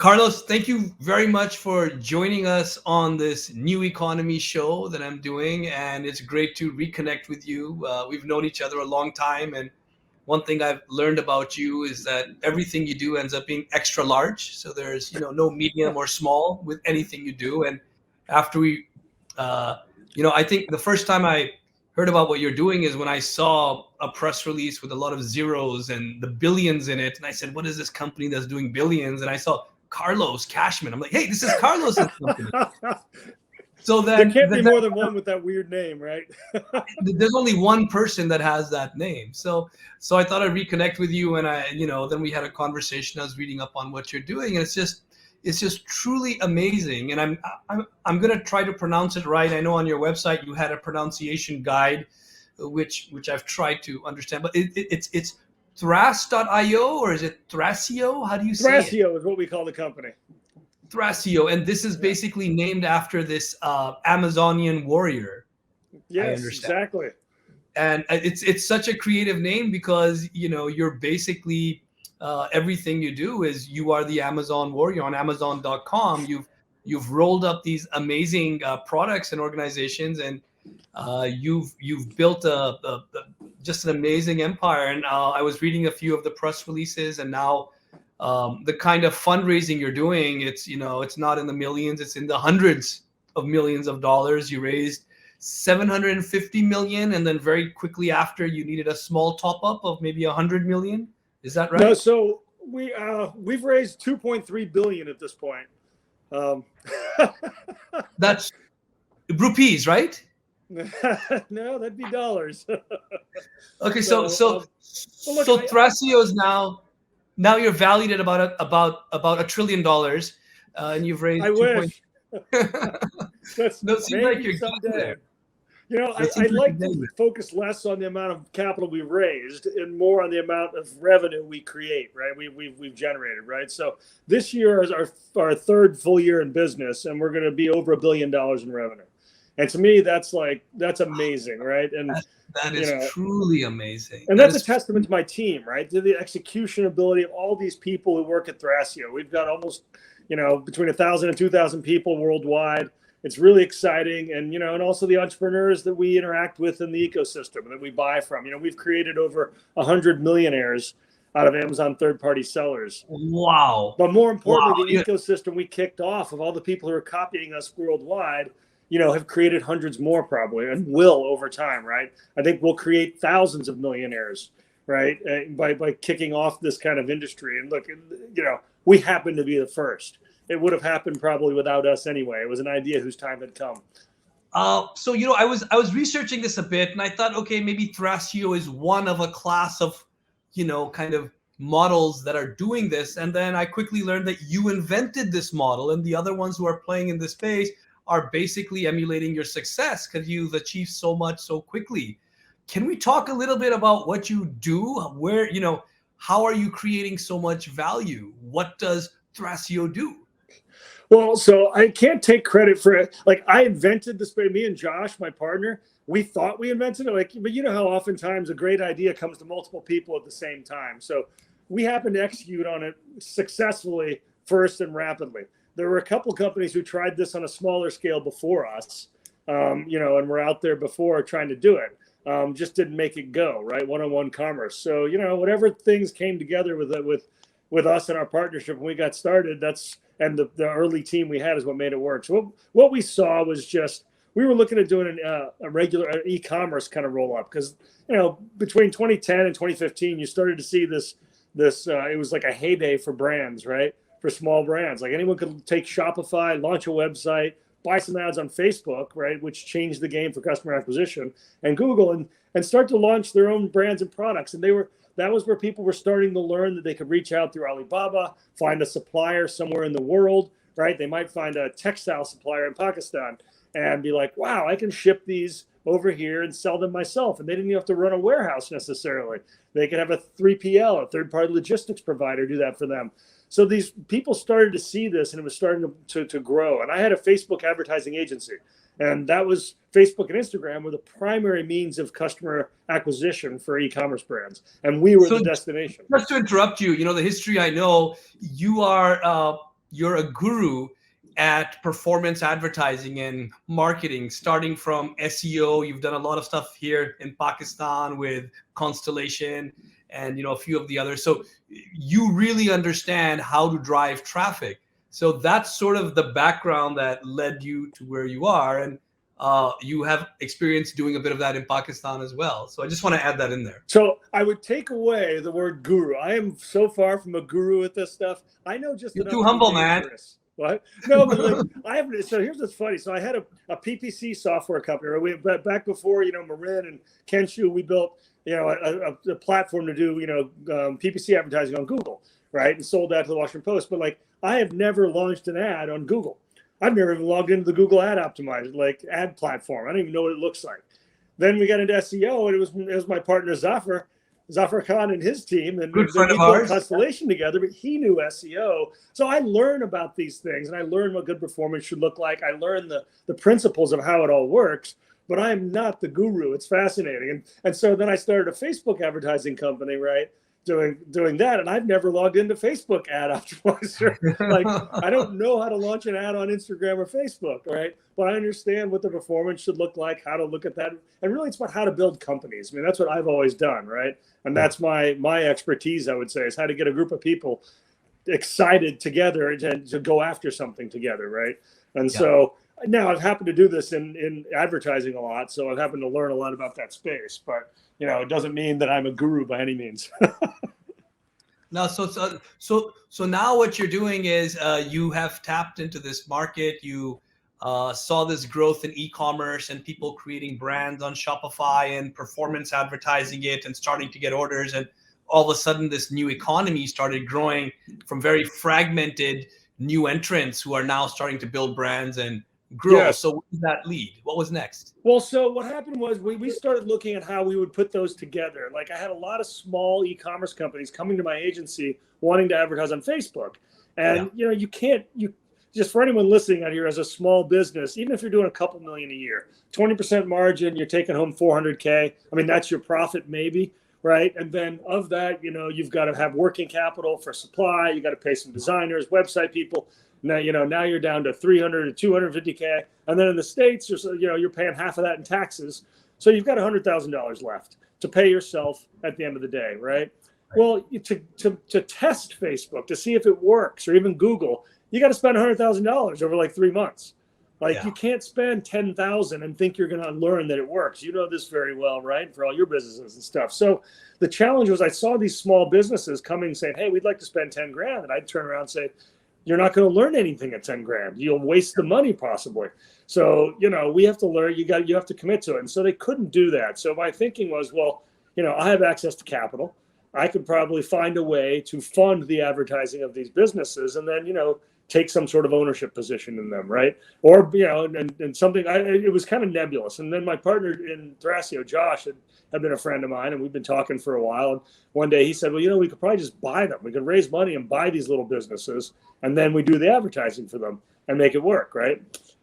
Carlos, thank you very much for joining us on this new economy show that I'm doing. And it's great to reconnect with you. We've known each other a long time. And one thing I've learned about you is that everything you do ends up being extra large. So there's, no medium or small with anything you do. And after we, I think the first time I heard about what you're doing is when I saw a press release with a lot of zeros and the billions in it. And I said, what is this company that's doing billions? And I saw Carlos Cashman. I'm like, hey, this is Carlos's company. So then there can't be more than one with that weird name, right? There's only one person that has that name. So I thought I'd reconnect with you, and then we had a conversation. I was reading up on what you're doing, and it's just truly amazing. And I'm gonna try to pronounce it right. I know on your website you had a pronunciation guide, which I've tried to understand, but it's Thrace.io, or is it Thracio? How do you say it? Thracio is what we call the company. Thracio, and this is basically named after this Amazonian warrior. Yes, exactly. And it's such a creative name because you're basically everything you do is you are the Amazon warrior. On Amazon.com, you've rolled up these amazing products and organizations, and you've built just an amazing empire. And I was reading a few of the press releases, and now the kind of fundraising you're doing, it's not in the millions, it's in the hundreds of millions of dollars. You raised 750 million, and then very quickly after you needed a small top up of maybe 100 million. Is that right? No, so we've raised 2.3 billion at this point. That's rupees, right? No, that'd be dollars. Okay, so Thracio is now you're valued at about $1 trillion, and you've raised. I wish. No, it seems like you're getting there. I'd like to focus less on the amount of capital we raised and more on the amount of revenue we create, right? We've generated, right? So this year is our third full year in business, and we're going to be over $1 billion in revenue. And to me, that's amazing, right? And that is truly amazing. And that's a testament to my team, right? To the execution ability of all these people who work at Thracio. We've got almost, between 1,000 and 2,000 people worldwide. It's really exciting. And, and also the entrepreneurs that we interact with in the ecosystem that we buy from. We've created over 100 millionaires out of Amazon third-party sellers. Wow. But more importantly, the ecosystem we kicked off of all the people who are copying us worldwide, have created hundreds more probably, and will over time, right? I think we'll create thousands of millionaires, right? By kicking off this kind of industry. And look, we happen to be the first. It would have happened probably without us anyway. It was an idea whose time had come. So I was researching this a bit, and I thought, okay, maybe Thracio is one of a class of, kind of models that are doing this. And then I quickly learned that you invented this model, and the other ones who are playing in this space are basically emulating your success because you've achieved so much so quickly. Can we talk a little bit about what you do? Where, how are you creating so much value? What does Thracio do? Well, so I can't take credit for it. Like, I invented this, me and Josh, my partner, we thought we invented it. But you know how oftentimes a great idea comes to multiple people at the same time. So we happened to execute on it successfully first and rapidly. There were a couple companies who tried this on a smaller scale before us, and were out there before trying to do it. Just didn't make it go, right? One-on-one commerce. So, whatever things came together with us and our partnership when we got started, and the early team we had is what made it work. So what we saw was just, we were looking at doing a regular e-commerce kind of roll up because, between 2010 and 2015, you started to see this, it was like a heyday for brands, right? For small brands. Like anyone could take Shopify, launch a website, buy some ads on Facebook, right? Which changed the game for customer acquisition, and Google, and start to launch their own brands and products. And that was where people were starting to learn that they could reach out through Alibaba, find a supplier somewhere in the world, right? They might find a textile supplier in Pakistan and be like, wow, I can ship these over here and sell them myself. And they didn't even have to run a warehouse necessarily. They could have a 3PL, a third-party logistics provider, do that for them. So these people started to see this, and it was starting to grow. And I had a Facebook advertising agency, and that was Facebook and Instagram were the primary means of customer acquisition for e-commerce brands. And we were the destination. Just to interrupt you, the history I know, you are you're a guru at performance advertising and marketing, starting from SEO. You've done a lot of stuff here in Pakistan with Constellation and a few of the others. So you really understand how to drive traffic. So that's sort of the background that led you to where you are. And you have experience doing a bit of that in Pakistan as well. So I just want to add that in there. So I would take away the word guru. I am so far from a guru at this stuff. I know just You're enough too to humble, be man. dangerous. What? No, but like I have. So here's what's funny. So I had a PPC software company. Right? Back before Marin and Kenshu, we built a platform to do PPC advertising on Google, right? And sold that to the Washington Post. But like I have never launched an ad on Google. I've never even logged into the Google Ad Optimizer ad platform. I don't even know what it looks like. Then we got into SEO, and it was my partner Zafar Khan and his team, and we built Constellation together. But he knew SEO, so I learned about these things, and I learned what good performance should look like. I learned the principles of how it all works. But I am not the guru. It's fascinating, and so then I started a Facebook advertising company, right? Doing that, and I've never logged into Facebook Ad Optimizer. Like I don't know how to launch an ad on Instagram or Facebook, right? But I understand what the performance should look like, how to look at that, and really it's about how to build companies. I mean, that's what I've always done, right? And that's my expertise, I would say, is how to get a group of people excited together to go after something together, right? And so now I've happened to do this in advertising a lot, so I've happened to learn a lot about that space, but it doesn't mean that I'm a guru by any means. No, so now what you're doing is you have tapped into this market. You saw this growth in e-commerce and people creating brands on Shopify and performance advertising it and starting to get orders. And all of a sudden, this new economy started growing from very fragmented new entrants who are now starting to build brands and grow. Yes. So what did that lead? What was next? Well, so what happened was we started looking at how we would put those together. Like I had a lot of small e-commerce companies coming to my agency wanting to advertise on Facebook. And, you can't just for anyone listening out here as a small business, even if you're doing a couple million a year, 20% margin, you're taking home 400K. I mean, that's your profit maybe, right? And then of that, you've got to have working capital for supply. You got to pay some designers, website people. Now, now you're down to 300 to 250K. And then in the States, you're paying half of that in taxes. So you've got $100,000 left to pay yourself at the end of the day, right? Well, to test Facebook, to see if it works, or even Google, you got to spend $100,000 over like 3 months. You can't spend $10,000 and think you're going to learn that it works. You know this very well, right? For all your businesses and stuff. So the challenge was I saw these small businesses coming saying, hey, we'd like to spend 10 grand. And I'd turn around and say, you're not going to learn anything at 10 grand. You'll waste the money possibly. So, we have to learn, you have to commit to it. And so they couldn't do that. So my thinking was, well, I have access to capital. I could probably find a way to fund the advertising of these businesses and then, take some sort of ownership position in them. Right. Or, and something, it was kind of nebulous. And then my partner in Thracio, Josh, had been a friend of mine, and we've been talking for a while. And one day he said, well, we could probably just buy them. We could raise money and buy these little businesses, and then we do the advertising for them and make it work, right?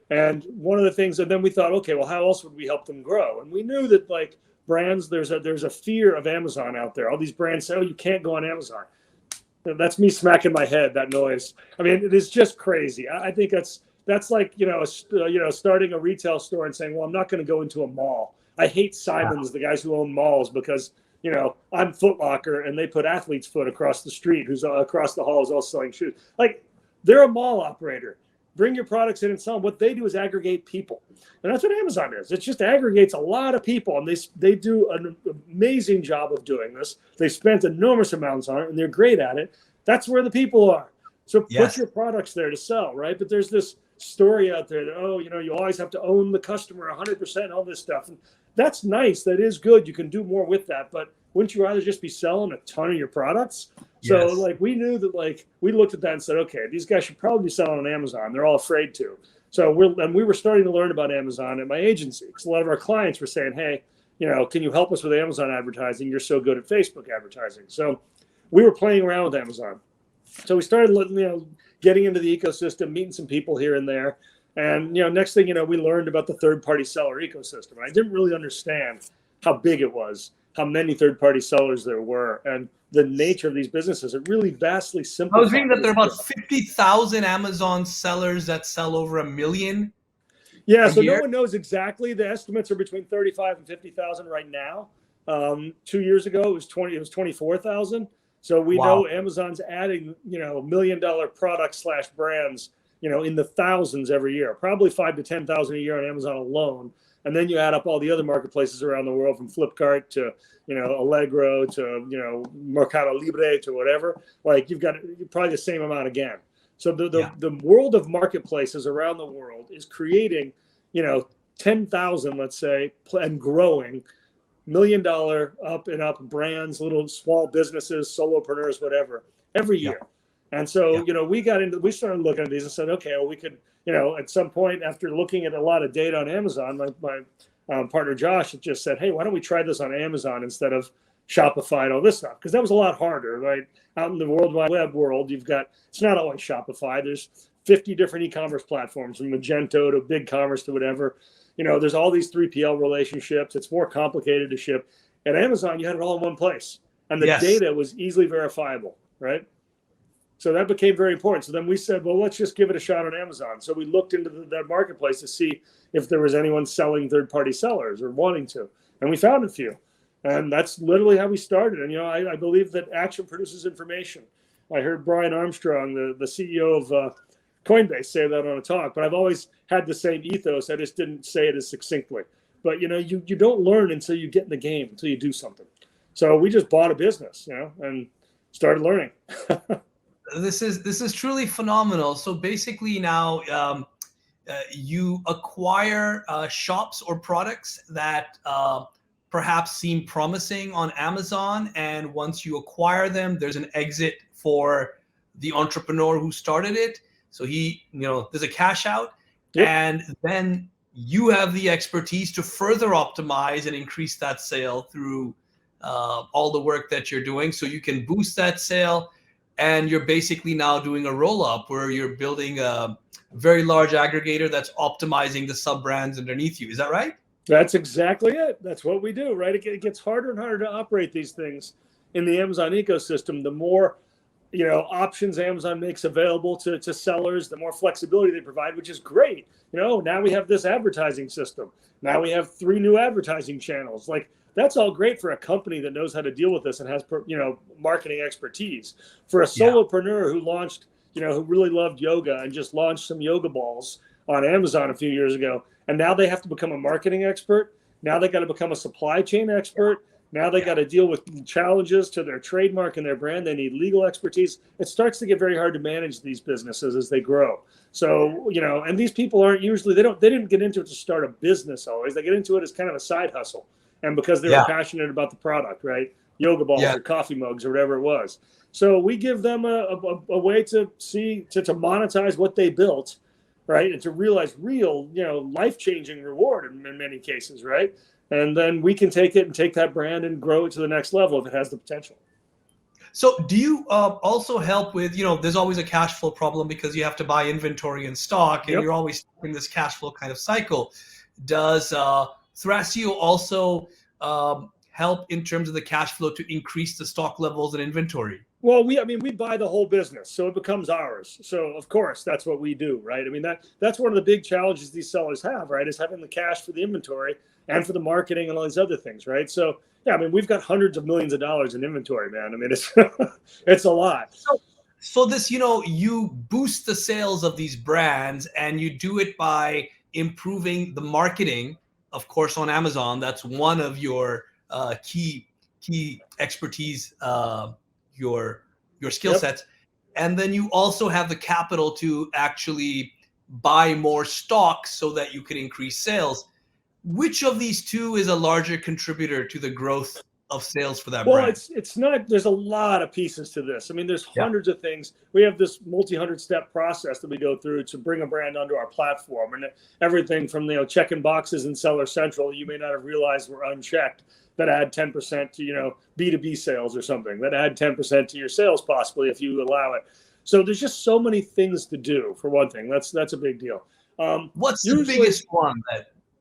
And one of the things, and then we thought, okay, well, how else would we help them grow? And we knew that like brands, there's a fear of Amazon out there. All these brands say, oh, you can't go on Amazon. That's me smacking my head, that noise. I mean, it is just crazy. I think that's like, starting a retail store and saying, well, I'm not going to go into a mall. I hate Simons, the guys who own malls, because, I'm Foot Locker and they put Athlete's Foot across the street, who's across the hall is all selling shoes. Like, they're a mall operator. Bring your products in and sell them. What they do is aggregate people. And that's what Amazon is. It just aggregates a lot of people. And they do an amazing job of doing this. They spent enormous amounts on it, and they're great at it. That's where the people are. So put your products there to sell, right? But there's this story out there that, you always have to own the customer 100%, all this stuff. And that's nice. That is good. You can do more with that. But wouldn't you rather just be selling a ton of your products? So we knew that we looked at that and said, okay, these guys should probably be selling on Amazon. They're all afraid to. So we were starting to learn about Amazon at my agency, because a lot of our clients were saying, hey, can you help us with Amazon advertising? You're so good at Facebook advertising. So we were playing around with Amazon. So we started, getting into the ecosystem, meeting some people here and there. And, next thing we learned about the third-party seller ecosystem. I didn't really understand how big it was. how many third-party sellers there were and the nature of these businesses. It really vastly simplified. I was reading that there are about 50,000 Amazon sellers that sell over $1 million. Yeah, so no one knows exactly. The estimates are between 35 and 50,000 right now. 2 years ago, it was 24,000. So we know Amazon's adding, $1 million products / brands, in the thousands every year, probably 5 to 10,000 a year on Amazon alone. And then you add up all the other marketplaces around the world, from Flipkart to, Allegro to, Mercado Libre to whatever. Like, you've got probably the same amount again. So the world of marketplaces around the world is creating, 10,000, let's say, and growing, $1 million up and up brands, little small businesses, solopreneurs, whatever, every year. And so, we started looking at these and said, okay, well, we could, at some point, after looking at a lot of data on Amazon, my partner Josh had just said, hey, why don't we try this on Amazon instead of Shopify and all this stuff? Because that was a lot harder, right? Out in the World Wide Web world, it's not always Shopify. There's 50 different e-commerce platforms, from Magento to BigCommerce to whatever. There's all these 3PL relationships. It's more complicated to ship. At Amazon, you had it all in one place, and the data was easily verifiable, right? So that became very important. So then we said, well, let's just give it a shot on Amazon. So we looked into that marketplace to see if there was anyone selling third-party sellers or wanting to, and we found a few. And that's literally how we started. And, I believe that action produces information. I heard Brian Armstrong, the CEO of Coinbase, say that on a talk, but I've always had the same ethos. I just didn't say it as succinctly. But, you don't learn until you get in the game, until you do something. So we just bought a business, and started learning. This is truly phenomenal. So basically now you acquire shops or products that perhaps seem promising on Amazon. And once you acquire them, there's an exit for the entrepreneur who started it. So there's a cash out. Yep. And then you have the expertise to further optimize and increase that sale through all the work that you're doing. So you can boost that sale. And you're basically now doing a roll-up where you're building a very large aggregator that's optimizing the sub-brands underneath you. Is that right? That's exactly it. That's what we do, right? It gets harder and harder to operate these things in the Amazon ecosystem. The more, options Amazon makes available to sellers, the more flexibility they provide, which is great. Now we have this advertising system. Now we have 3 new advertising channels. Like, that's all great for a company that knows how to deal with this and has, marketing expertise. For a solopreneur who launched, who really loved yoga and just launched some yoga balls on Amazon a few years ago, and now they have to become a marketing expert. Now they got to become a supply chain expert. Now they got to deal with challenges to their trademark and their brand. They need legal expertise. It starts to get very hard to manage these businesses as they grow. So, and these people aren't usually, they didn't get into it to start a business always. They get into it as kind of a side hustle. And because they were passionate about the product, right? Yoga balls or coffee mugs or whatever it was. So we give them a way to monetize what they built, right? And to realize real, life-changing reward in many cases, right? And then we can take it and take that brand and grow it to the next level if it has the potential. So do you also help with, there's always a cash flow problem because you have to buy inventory and stock, and you're always in this cash flow kind of cycle. Does Thracio also help in terms of the cash flow to increase the stock levels and inventory? Well, we buy the whole business, so it becomes ours. So of course, that's what we do, right? That's one of the big challenges these sellers have, right? Is having the cash for the inventory and for the marketing and all these other things, right? So we've got hundreds of millions of dollars in inventory, man. It's it's a lot. So this, you boost the sales of these brands, and you do it by improving the marketing. Of course, on Amazon, that's one of your key expertise, your skill sets. And then you also have the capital to actually buy more stock so that you can increase sales. Which of these two is a larger contributor to the growth of sales for that brand? Well, it's not, there's a lot of pieces to this. There's hundreds of things. We have this multi-hundred step process that we go through to bring a brand onto our platform, and everything from, checking boxes in Seller Central you may not have realized were unchecked that add 10% to, B2B sales or something, that add 10% to your sales possibly if you allow it. So there's just so many things to do, for one thing. That's a big deal. What's the biggest one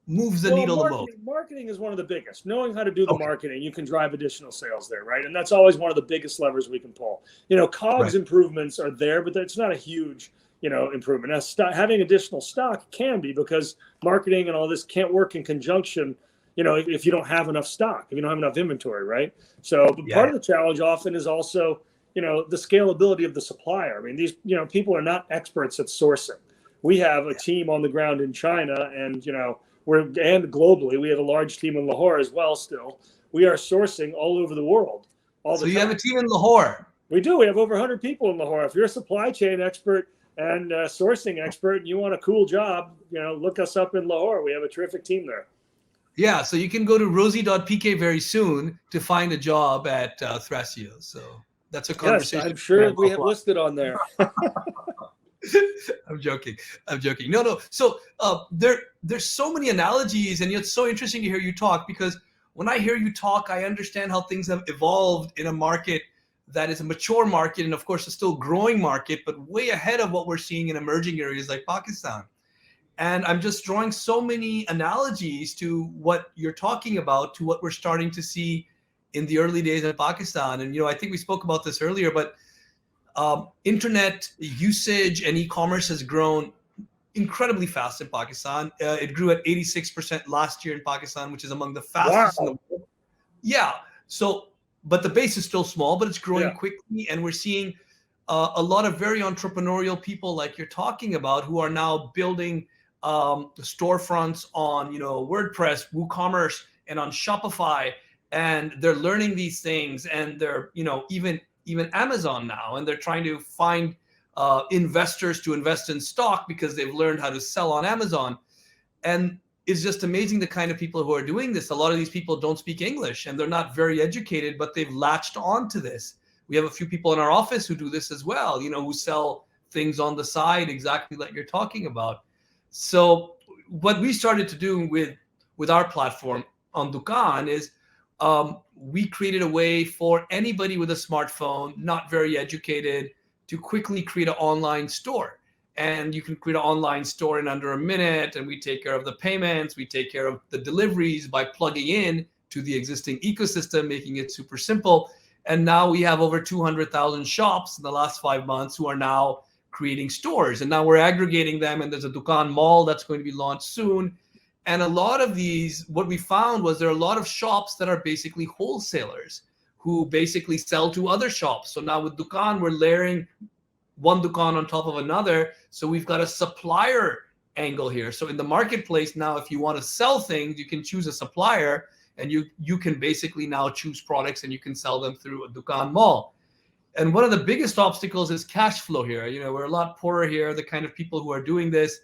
moves the Well, needle the most? marketing is one of the biggest. Knowing how to do the Okay. marketing, you can drive additional sales there, right? And that's always one of the biggest levers we can pull. COGS Right. improvements are there, but it's not a huge, improvement. Now, having additional stock can be, because marketing and all this can't work in conjunction, if you don't have enough stock, if you don't have enough inventory, right? So, but part of the challenge often is also, the scalability of the supplier. I mean, these, people are not experts at sourcing. We have a team on the ground in China, and, and globally, we have a large team in Lahore as well. Still, we are sourcing all over the world. So you have a team in Lahore. We do. We have over 100 people in Lahore. If you're a supply chain expert and a sourcing expert, and you want a cool job, look us up in Lahore. We have a terrific team there. Yeah, so you can go to Rosie.pk very soon to find a job at Thracio. So that's a conversation. Yes, I'm sure we have listed on there. I'm joking. No. So there's so many analogies, and it's so interesting to hear you talk, because when I hear you talk, I understand how things have evolved in a market that is a mature market, and of course a still growing market, but way ahead of what we're seeing in emerging areas like Pakistan. And I'm just drawing so many analogies to what you're talking about, to what we're starting to see in the early days of Pakistan. And I think we spoke about this earlier, but internet usage and e-commerce has grown incredibly fast in Pakistan. It grew at 86% last year in Pakistan, which is among the fastest in the world. Yeah. So, but the base is still small, but it's growing quickly. And we're seeing a lot of very entrepreneurial people like you're talking about, who are now building storefronts on, WordPress, WooCommerce, and on Shopify. And they're learning these things, and they're, even Amazon now, and they're trying to find investors to invest in stock because they've learned how to sell on Amazon. And it's just amazing the kind of people who are doing this. A lot of these people don't speak English, and they're not very educated, but they've latched on to this. We have a few people in our office who do this as well, who sell things on the side, exactly like you're talking about. So what we started to do with our platform on Dukan is we created a way for anybody with a smartphone, not very educated, to quickly create an online store. And you can create an online store in under a minute, and we take care of the payments, we take care of the deliveries by plugging in to the existing ecosystem, making it super simple. And now we have over 200,000 shops in the last 5 months who are now creating stores. And now we're aggregating them, and there's a Dukan Mall that's going to be launched soon. And a lot of these, what we found was there are a lot of shops that are basically wholesalers who basically sell to other shops. So now with Dukan, we're layering one Dukan on top of another. So we've got a supplier angle here. So in the marketplace now, if you want to sell things, you can choose a supplier, and you can basically now choose products, and you can sell them through a Dukan Mall. And one of the biggest obstacles is cash flow here. We're a lot poorer here. The kind of people who are doing this,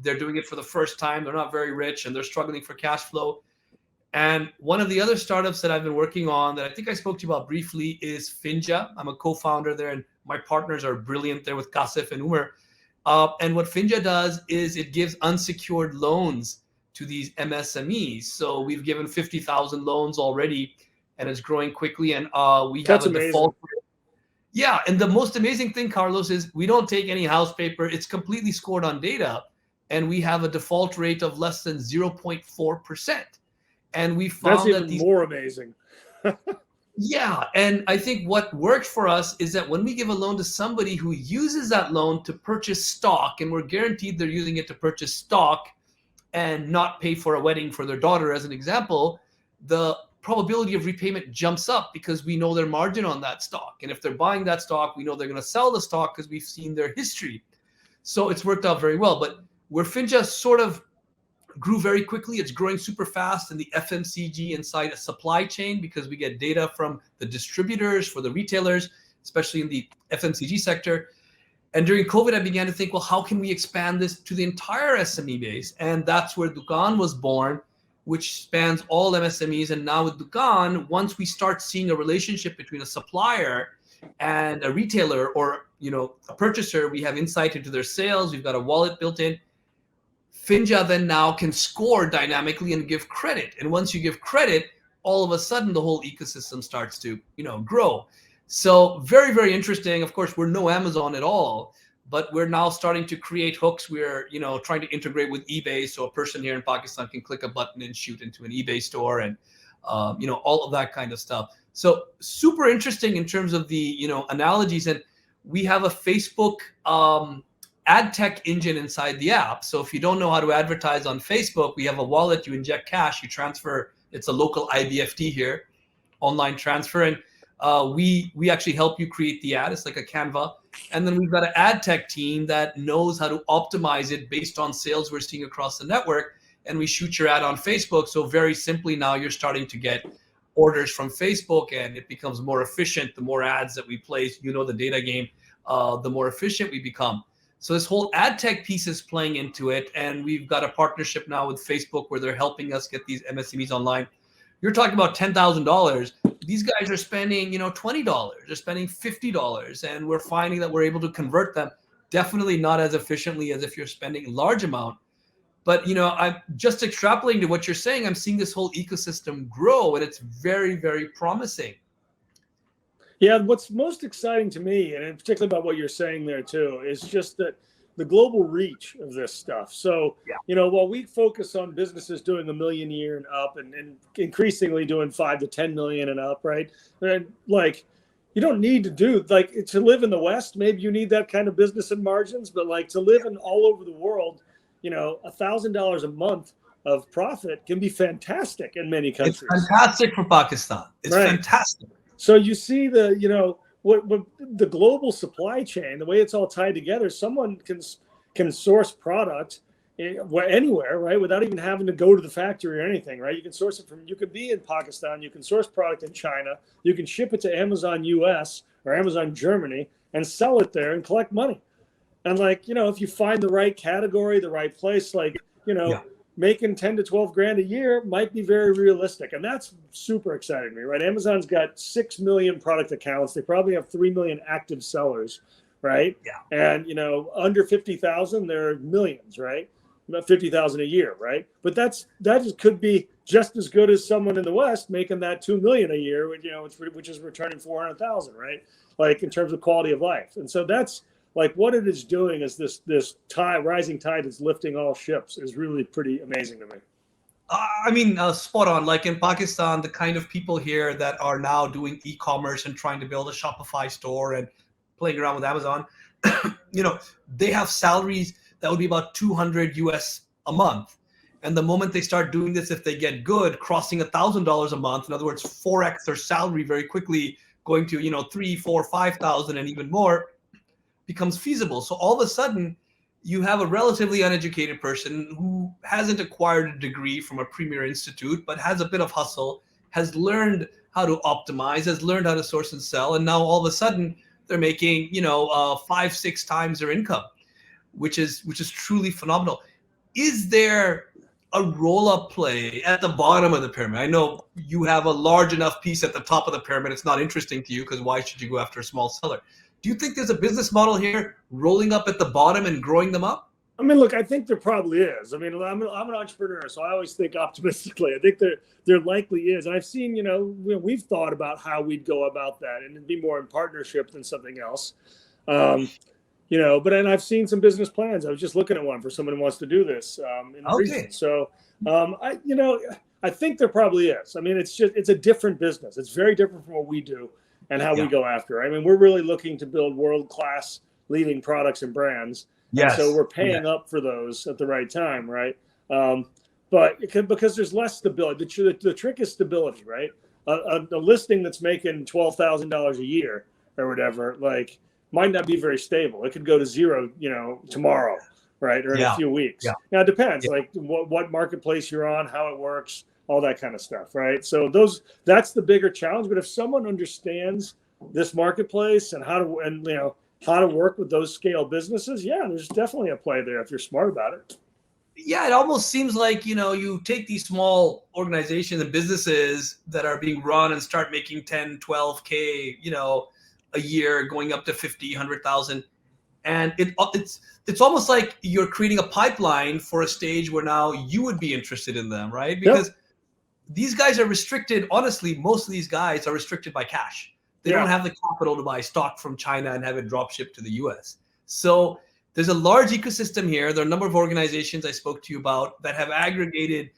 they're doing it for the first time. They're not very rich, and they're struggling for cash flow. And one of the other startups that I've been working on that I think I spoke to you about briefly is Finja. I'm a co-founder there, and my partners are brilliant there with Kasif and Umar. And what Finja does is it gives unsecured loans to these MSMEs. So we've given 50,000 loans already, and it's growing quickly. And we have a default rate. Yeah, and the most amazing thing, Carlos, is we don't take any house paper. It's completely scored on data, and we have a default rate of less than 0.4%. And we found that's even more amazing. Yeah, and I think what worked for us is that when we give a loan to somebody who uses that loan to purchase stock, and we're guaranteed they're using it to purchase stock and not pay for a wedding for their daughter, as an example, the probability of repayment jumps up because we know their margin on that stock. And if they're buying that stock, we know they're going to sell the stock because we've seen their history. So it's worked out very well. But where Finja sort of grew very quickly, it's growing super fast in the FMCG inside a supply chain, because we get data from the distributors for the retailers, especially in the FMCG sector. And during COVID, I began to think, well, how can we expand this to the entire SME base? And that's where Dukan was born, which spans all MSMEs. And now with Dukan, once we start seeing a relationship between a supplier and a retailer, or a purchaser, we have insight into their sales, we've got a wallet built in. Finja then now can score dynamically and give credit. And once you give credit, all of a sudden the whole ecosystem starts to grow. So very, very interesting. Of course, we're no Amazon at all, but we're now starting to create hooks. We're, trying to integrate with eBay, so a person here in Pakistan can click a button and shoot into an eBay store, and all of that kind of stuff. So super interesting in terms of the analogies. And we have a Facebook ad tech engine inside the app. So if you don't know how to advertise on Facebook, we have a wallet. You inject cash, you transfer. It's a local IBFT here, online transfer, and we actually help you create the ad. It's like a Canva. And then we've got an ad tech team that knows how to optimize it based on sales we're seeing across the network. And we shoot your ad on Facebook. So very simply now you're starting to get orders from Facebook, and it becomes more efficient. The more ads that we place, the data game, the more efficient we become. So this whole ad tech piece is playing into it. And we've got a partnership now with Facebook where they're helping us get these MSMEs online. You're talking about $10,000. These guys are spending, $20. They're spending $50. And we're finding that we're able to convert them. Definitely not as efficiently as if you're spending a large amount. But, I'm just extrapolating to what you're saying. I'm seeing this whole ecosystem grow, and it's very, very promising. Yeah, what's most exciting to me, and particularly about what you're saying there too, is just that the global reach of this stuff. So, while we focus on businesses doing $1 million a year and up, and increasingly doing 5 to 10 million and up, right? And you don't need to do to live in the West. Maybe you need that kind of business and margins, but to live in all over the world, $1,000 a month of profit can be fantastic in many countries. It's fantastic for Pakistan. It's fantastic. So you see what the global supply chain, the way it's all tied together. Someone can source product anywhere, right, without even having to go to the factory or anything, right? You can source it you could be in Pakistan, you can source product in China, you can ship it to Amazon US or Amazon Germany and sell it there and collect money. And if you find the right category, the right place, making 10 to 12 grand a year might be very realistic. And that's super exciting to me, right? Amazon's got 6 million product accounts. They probably have 3 million active sellers, right? Yeah. And, under 50,000, there are millions, right? About 50,000 a year, right? But that could be just as good as someone in the West making that 2 million a year, which is returning 400,000, right? In terms of quality of life. And so that's, what it is doing is this rising tide is lifting all ships is really pretty amazing to me. Spot on. In Pakistan, the kind of people here that are now doing e-commerce and trying to build a Shopify store and playing around with Amazon, they have salaries that would be about 200 US a month. And the moment they start doing this, if they get good, crossing $1,000 a month, in other words, 4x their salary very quickly, going to 3, 4, 5,000 and even more, becomes feasible. So all of a sudden, you have a relatively uneducated person who hasn't acquired a degree from a premier institute, but has a bit of hustle, has learned how to optimize, has learned how to source and sell, and now all of a sudden they're making 5, 6 times their income, which is truly phenomenal. Is there a roll-up play at the bottom of the pyramid? I know you have a large enough piece at the top of the pyramid. It's not interesting to you because why should you go after a small seller? Do you think there's a business model here rolling up at the bottom and growing them up? Look, I think there probably is. I'm an entrepreneur, so I always think optimistically. I think there likely is. And I've seen, we've thought about how we'd go about that and it'd be more in partnership than something else. But then I've seen some business plans. I was just looking at one for someone who wants to do this in the region. So, I think there probably is. It's a different business. It's very different from what we do and how we go after. We're really looking to build world-class leading products and brands. Yes. And so we're paying up for those at the right time, right? But because there's less stability. The trick is stability, right? A listing that's making $12,000 a year or whatever, might not be very stable. It could go to zero, tomorrow, right? Or in a few weeks. Yeah. Now it depends, what marketplace you're on, how it works, all that kind of stuff, right? So that's the bigger challenge. But if someone understands this marketplace and how to work with those scale businesses, there's definitely a play there if you're smart about it. Yeah, it almost seems like, you take these small organizations and businesses that are being run and start making 10, 12K, a year, going up to 50, 100,000. And it's almost like you're creating a pipeline for a stage where now you would be interested in them, right? Because these guys are restricted. Honestly, most of these guys are restricted by cash. They don't have the capital to buy stock from China and have it drop shipped to the US. So there's a large ecosystem here. There are a number of organizations I spoke to you about that have aggregated,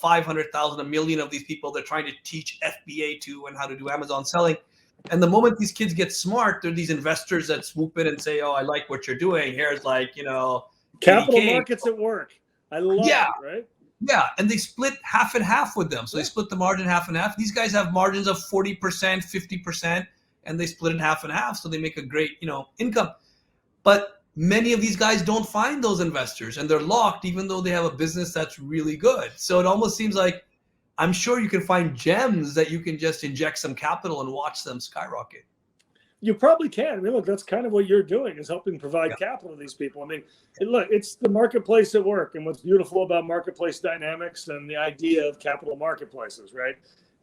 500,000, a million of these people they're trying to teach FBA to and how to do Amazon selling. And the moment these kids get smart, there are these investors that swoop in and say, oh, I like what you're doing. Here's like, capital 80K. markets at work. I love Yeah. it, right? Yeah, and they split half and half with them. So they split the margin half and half. These guys have margins of 40%, 50%, and they split it half and half. So they make a great, income. But many of these guys don't find those investors, and they're locked, even though they have a business that's really good. So it almost seems like I'm sure you can find gems that you can just inject some capital and watch them skyrocket. You probably can. I mean, look, that's kind of what you're doing, is helping provide capital to these people. I mean, look, it's the marketplace at work. And what's beautiful about marketplace dynamics and the idea of capital marketplaces, right?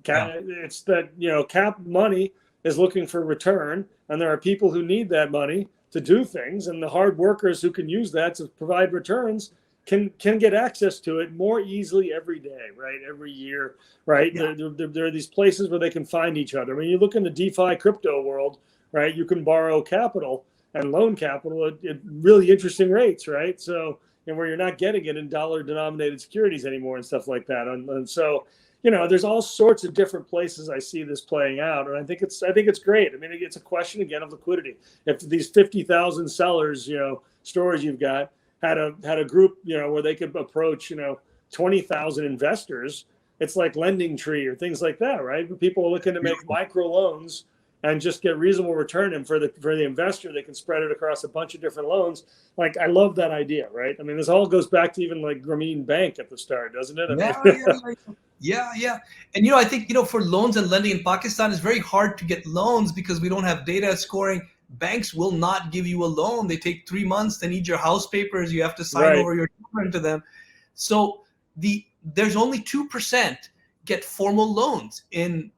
It's that, cap money is looking for return, and there are people who need that money to do things. And the hard workers who can use that to provide returns can get access to it more easily every day, right? Every year, right? Yeah. There are these places where they can find each other. When you look in the DeFi crypto world, right, you can borrow capital and loan capital at really interesting rates, right? So, and where you're not getting it in dollar-denominated securities anymore and stuff like that. And so, there's all sorts of different places I see this playing out, and I think it's great. I mean, it's a question again of liquidity. If these 50,000 sellers, stores you've got had a group, where they could approach, 20,000 investors, it's like Lending Tree or things like that, right? People are looking to make micro loans and just get reasonable return. And for the investor, they can spread it across a bunch of different loans. Like, I love that idea, right? I mean, this all goes back to even like Grameen Bank at the start, doesn't it? Yeah. And, I think, for loans and lending in Pakistan, it's very hard to get loans because we don't have data scoring. Banks will not give you a loan. They take 3 months. They need your house papers. You have to sign over your children to them. So there's only 2% get formal loans in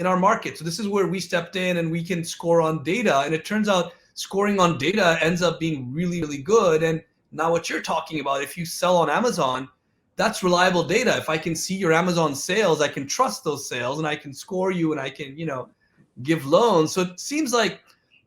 our market. So this is where we stepped in, and we can score on data. And it turns out scoring on data ends up being really, really good. And now what you're talking about, if you sell on Amazon, that's reliable data. If I can see your Amazon sales, I can trust those sales, and I can score you, and I can, give loans. So it seems like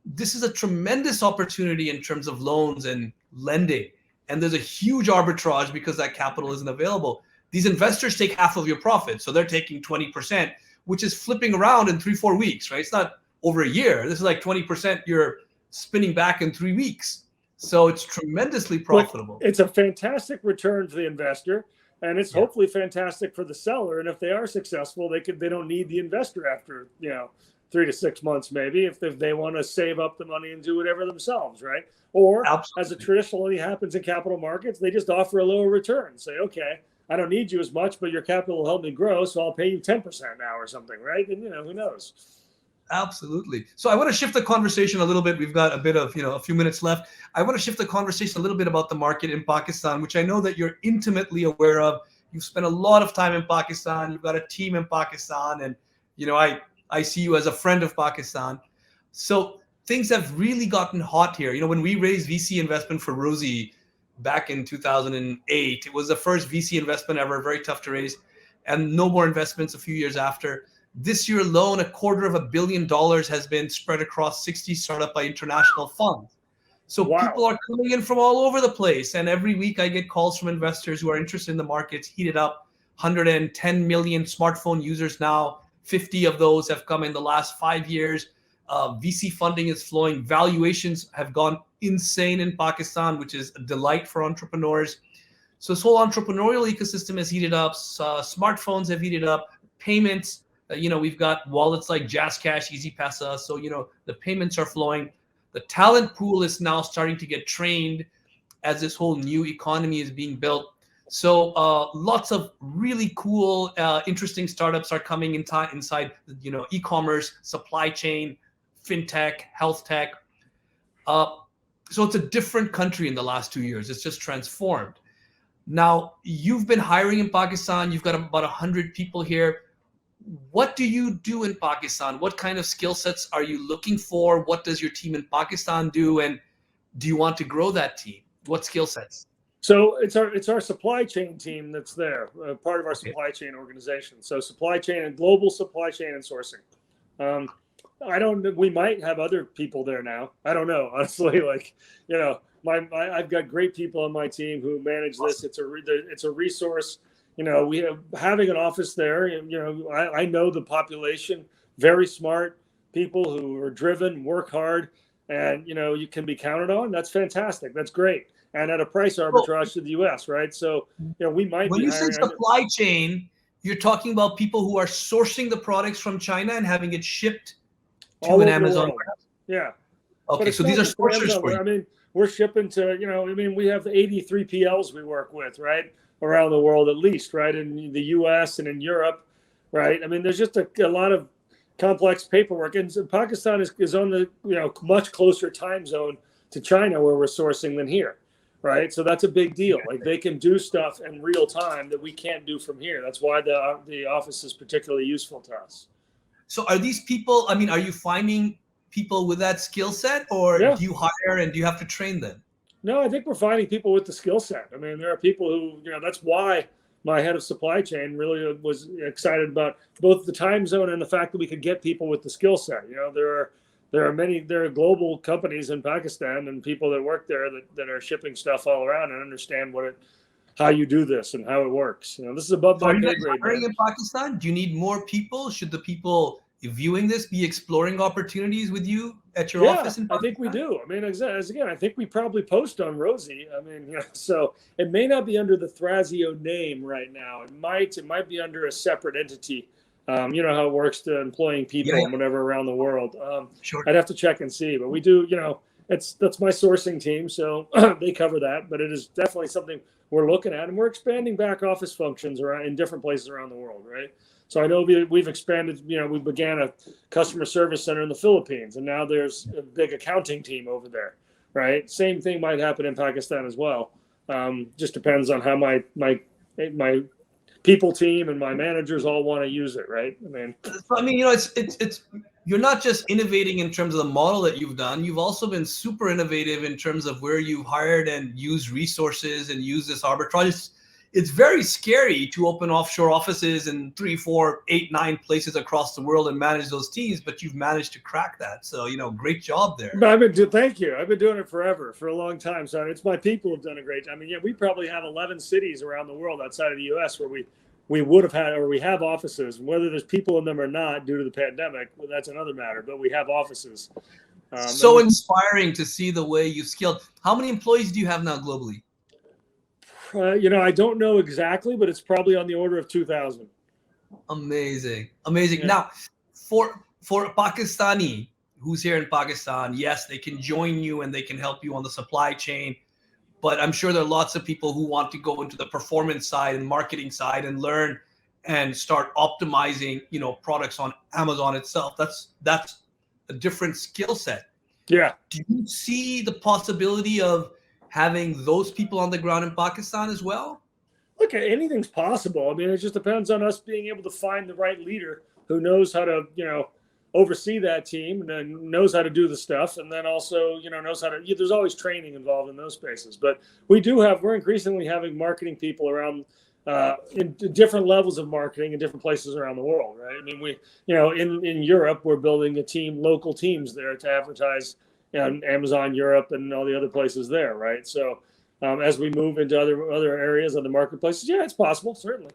this is a tremendous opportunity in terms of loans and lending. And there's a huge arbitrage because that capital isn't available. These investors take half of your profit. So they're taking 20%, which is flipping around in 3-4 weeks, right? It's not over a year. This is like 20% you're spinning back in 3 weeks. So it's tremendously profitable. It's a fantastic return for the investor, and it's hopefully fantastic for the seller. And if they are successful, they don't need the investor after 3 to 6 months, maybe, if they want to save up the money and do whatever themselves, right? Or as it traditionally happens in capital markets, they just offer a lower return. Say, okay, I don't need you as much, but your capital will help me grow, so I'll pay you 10% now or something, right? And who knows? Absolutely. So I want to shift the conversation a little bit. We've got a bit of, a few minutes left. I want to shift the conversation a little bit about the market in Pakistan, which I know that you're intimately aware of. You've spent a lot of time in Pakistan. You've got a team in Pakistan, and I see you as a friend of Pakistan. So things have really gotten hot here. When we raised VC investment for Rosie back in 2008, it was the first VC investment ever, very tough to raise, and no more investments a few years after. This year alone, $250 million has been spread across 60 startup by international funds. So people are coming in from all over the place. And every week I get calls from investors who are interested in the markets, heated up. 110 million smartphone users now. 50 of those have come in the last 5 years. VC funding is flowing. Valuations have gone insane in Pakistan, which is a delight for entrepreneurs. So this whole entrepreneurial ecosystem has heated up. Smartphones have heated up. Payments, we've got wallets like JazzCash, EasyPasa. So, the payments are flowing. The talent pool is now starting to get trained as this whole new economy is being built. So lots of really cool, interesting startups are coming inside, e-commerce, supply chain, fintech, health tech. So it's a different country in the last 2 years. It's just transformed. Now, you've been hiring in Pakistan. You've got about 100 people here. What do you do in Pakistan? What kind of skill sets are you looking for? What does your team in Pakistan do? And do you want to grow that team? What skill sets? So it's our supply chain team that's there, part of our supply chain organization. So supply chain and global supply chain and sourcing. I don't. We might have other people there now. I don't know, honestly. Like, I've got great people on my team who manage this. It's a resource. We have having an office there. And, I know the population, very smart people who are driven, work hard, and you can be counted on. That's fantastic. That's great. And at a price arbitrage to the U.S., right? So, we might when be you say hiring. Supply chain, you're talking about people who are sourcing the products from China and having it shipped to all an over the Amazon. world. Yeah. Okay, so these are sourcers for you. I mean, we're shipping to, we have 83 PLs we work with, right? Around the world, at least, right? In the US and in Europe, right? I mean, there's just a lot of complex paperwork. And Pakistan is on the, much closer time zone to China where we're sourcing than here, right? So that's a big deal. Like, they can do stuff in real time that we can't do from here. That's why the office is particularly useful to us. So are these people, I mean, are you finding people with that skill set, or do you hire and do you have to train them? No, I think we're finding people with the skill set. I mean, there are people who, that's why my head of supply chain really was excited about both the time zone and the fact that we could get people with the skill set. There are global companies in Pakistan and people that work there that are shipping stuff all around and understand how you do this and how it works. This is above my pay grade. Hiring in Pakistan, do you need more people? Should the people viewing this be exploring opportunities with you at your office in Pakistan? I think we do. I mean, again, I think we probably post on Rosie. I mean, so it may not be under the Thracio name right now. It might be under a separate entity. You know how it works to employing people and whatever around the world. Sure. I'd have to check and see, but we do. That's my sourcing team, so they cover that. But it is definitely something we're looking at, and we're expanding back office functions around in different places around the world, right? So I know we've expanded. We began a customer service center in the Philippines, and now there's a big accounting team over there, right? Same thing might happen in Pakistan as well. Just depends on how my people team and my managers all want to use it, right? I mean, it's you're not just innovating in terms of the model that you've done. You've also been super innovative in terms of where you've hired and used resources and used this arbitrage. It's very scary to open offshore offices in 3, 4, 8, 9 places across the world and manage those teams, but you've managed to crack that. So, great job there. Thank you. I've been doing it forever, for a long time. So it's my people have done a great job. I mean, we probably have 11 cities around the world outside of the U.S. where we would have had, or we have offices. Whether there's people in them or not due to the pandemic, well, that's another matter. But we have offices. So inspiring to see the way you scaled. How many employees do you have now globally? I don't know exactly, but it's probably on the order of 2,000. Amazing. Yeah. Now, for a Pakistani who's here in Pakistan, yes, they can join you and they can help you on the supply chain. But I'm sure there are lots of people who want to go into the performance side and marketing side and learn and start optimizing, products on Amazon itself. That's a different skill set. Yeah. Do you see the possibility of having those people on the ground in Pakistan as well? Look, anything's possible. I mean, it just depends on us being able to find the right leader who knows how to, oversee that team and knows how to do the stuff. And then also, knows how to, there's always training involved in those spaces. But we're increasingly having marketing people around in different levels of marketing in different places around the world, right? I mean, in Europe, we're building local teams there to advertise on Amazon Europe and all the other places there, right? So as we move into other areas of the marketplaces, it's possible, certainly.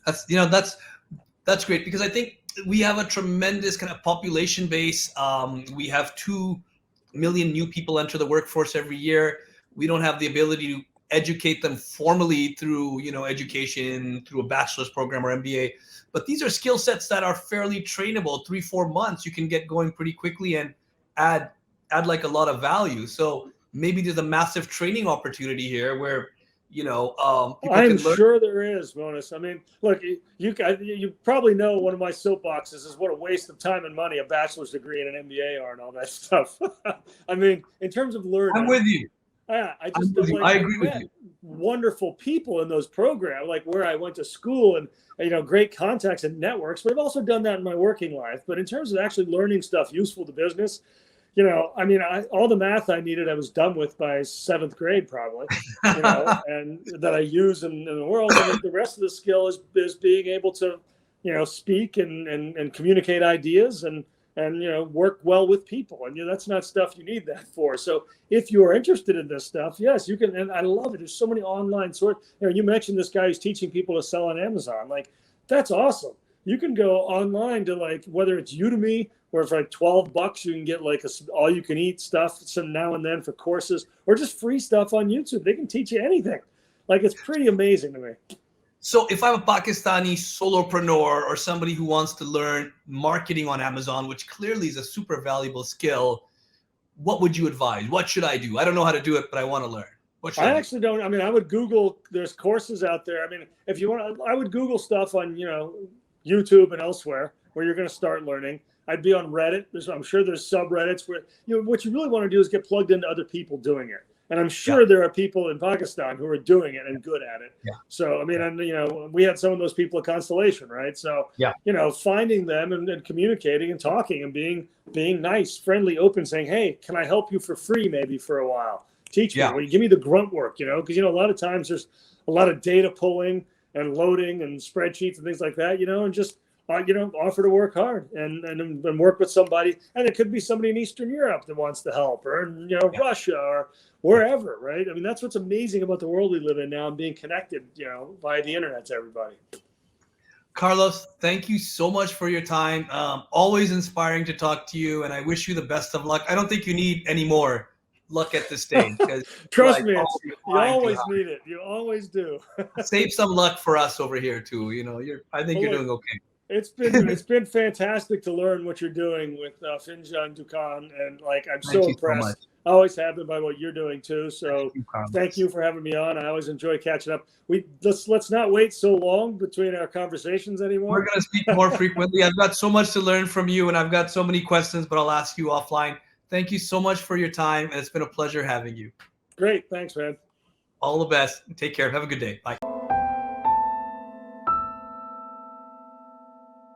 That's great, because I think we have a tremendous kind of population base. We have 2 million new people enter the workforce every year. We don't have the ability to educate them formally through, education, through a bachelor's program or MBA. But these are skill sets that are fairly trainable. 3-4 months, you can get going pretty quickly and add like a lot of value. So maybe there's a massive training opportunity here where, I'm sure there is, Monis. I mean, look, you probably know one of my soapboxes is what a waste of time and money a bachelor's degree and an MBA are and all that stuff. I mean, in terms of learning. I'm with you. Yeah, I agree with you. Wonderful people in those programs, like where I went to school, and great contacts and networks. But I've also done that in my working life. But in terms of actually learning stuff useful to business, all the math I needed, I was done with by 7th grade probably, and that I use in the world. And the rest of the skill is being able to, speak and communicate ideas and and work well with people. And that's not stuff you need that for. So if you are interested in this stuff, yes, you can. And I love it. There's so many online you mentioned this guy who's teaching people to sell on Amazon. Like, that's awesome. You can go online to, like, whether it's Udemy, or for like $12 you can get like all you can eat stuff some now and then for courses, or just free stuff on YouTube. They can teach you anything. Like, it's pretty amazing to me. So if I'm a Pakistani solopreneur or somebody who wants to learn marketing on Amazon, which clearly is a super valuable skill, what would you advise? What should I do? I don't know how to do it, but I want to learn. What should I actually don't. I mean, I would Google. There's courses out there. I mean, if you want, I would Google stuff on YouTube and elsewhere where you're going to start learning. I'd be on Reddit. I'm sure there's subreddits where what you really want to do is get plugged into other people doing it. And I'm sure there are people in Pakistan who are doing it and good at it. Yeah. So, I mean, and we had some of those people at Constellation, right? So, finding them and communicating and talking and being nice, friendly, open, saying, hey, can I help you for free maybe for a while? Teach me. Well, give me the grunt work, because, a lot of times there's a lot of data pulling and loading and spreadsheets and things like that, and just, offer to work hard and work with somebody. And it could be somebody in Eastern Europe that wants to help, or in, Russia or wherever, right? I mean, that's what's amazing about the world we live in now and being connected, via the internet to everybody. Carlos, thank you so much for your time. Always inspiring to talk to you, and I wish you the best of luck. I don't think you need any more luck at this stage. Trust me, you always need it. You always do. Save some luck for us over here too. I think you're doing okay. It's been fantastic to learn what you're doing with Finjan Dukan, and I'm so impressed. So I always have been by what you're doing too. So thank you for having me on. I always enjoy catching up. Let's not wait so long between our conversations anymore. We're going to speak more frequently. I've got so much to learn from you, and I've got so many questions, but I'll ask you offline. Thank you so much for your time, and it's been a pleasure having you. Great, thanks, man. All the best. Take care. Have a good day. Bye.